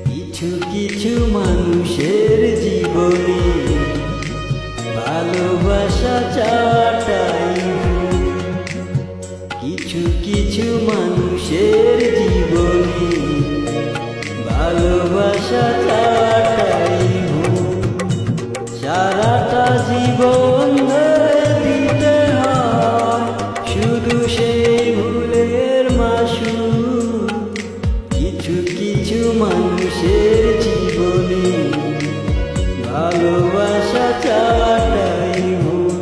কিছু কিছু মানুষের জীবনে ভালোবাসা চাটাই কিছু কিছু মানুষের জীবনে ভালোবাসা চাটাই সারাটা জীবন ধরে দিতে হয় শুধু সেই ভুলের মাসুল। কিছু কিছু মানুষের জীবনে ভালোবাসা চাটাই ভুল।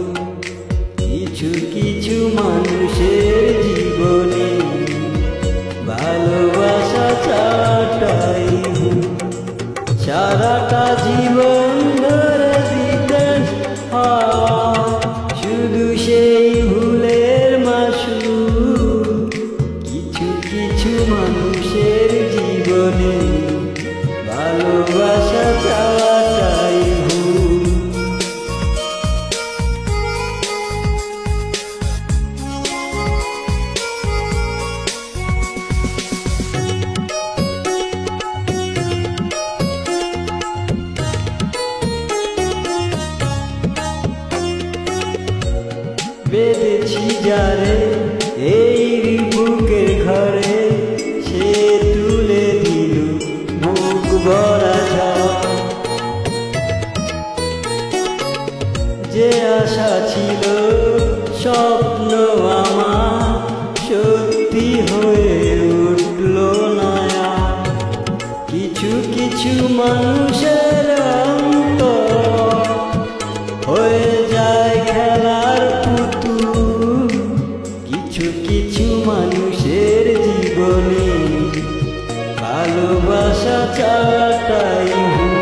কিছু কিছু মানুষের জীবনে ভালোবাসা চাটাই ভুল। সারাটা জীবন ধরে দিতে হয় শুধু সেই ভুলের মাসুল। কিছু কিছু মানুষের জীবনে ভালোবাসা চাওয়াটাই ভুল। বেঁধেছি যারে এই বুকের ঘরে সে তুলে দিল বুক ভরা ঝড়। যে আশা ছিল স্বপ্ন আমার সত্যি হয়ে উঠল না। কিছু কিছু মানুষের অন্তর হয়ে যায় খেলার পুতুল। কিছু কিছু মানুষের জীবনে ভালোবাসা চাওয়াটাই ভুল।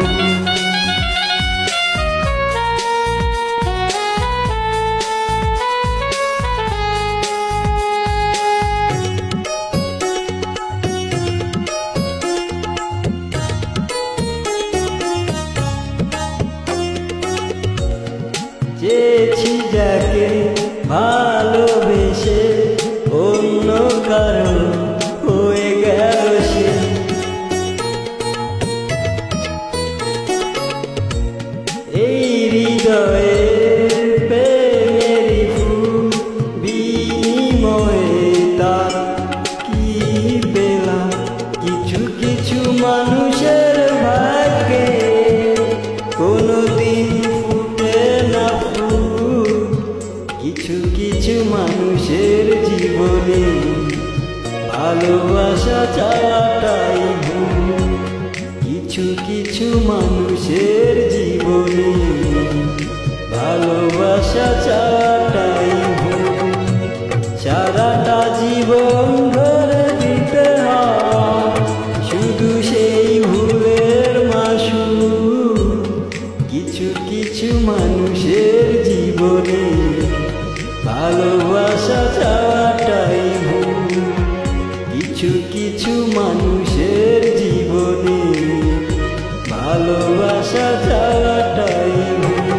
চেয়েছি যাকে ভালোবেসে অন্য কারণ হয়ে গেল সে। এই হৃদয়ের প্রেমেরই ফুল বিনিময়ে তার কি পেলাম। কিছু কিছু মানুষের ভাগ্যে কোনোদিন ফুটে না ফুল। কিছু কিছু মানুষের জীবনে ভালোবাসা চাওয়াটাই ভুল। কিছু কিছু মানুষের জীবনে ভালোবাসা চাওয়াটাই ভুল। সারাটা জীবন ধরে দিতে হয় শুধু সেই ভুলের মাসুল। কিছু কিছু মানুষের জীবনে ভালোবাসা চাওয়াটাই ভুল। কিছু কিছু মানুষের জীবনে ভালোবাসা চাওয়াটাই ভুল।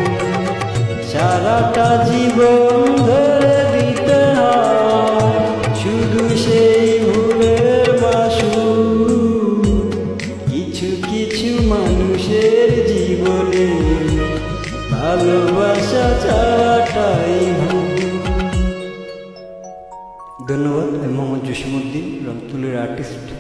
সারাটা জীবন ধরে দিতে হয় শুধু সেই ভুলের মাসুল। কিছু কিছু মানুষের জীবনে ভালোবাসা চাওয়াটাই ভুল। ধন্যবাদ। আমি মোহাম্মদ জসিমউদ্দিন, রংতুলির আর্টিস্ট।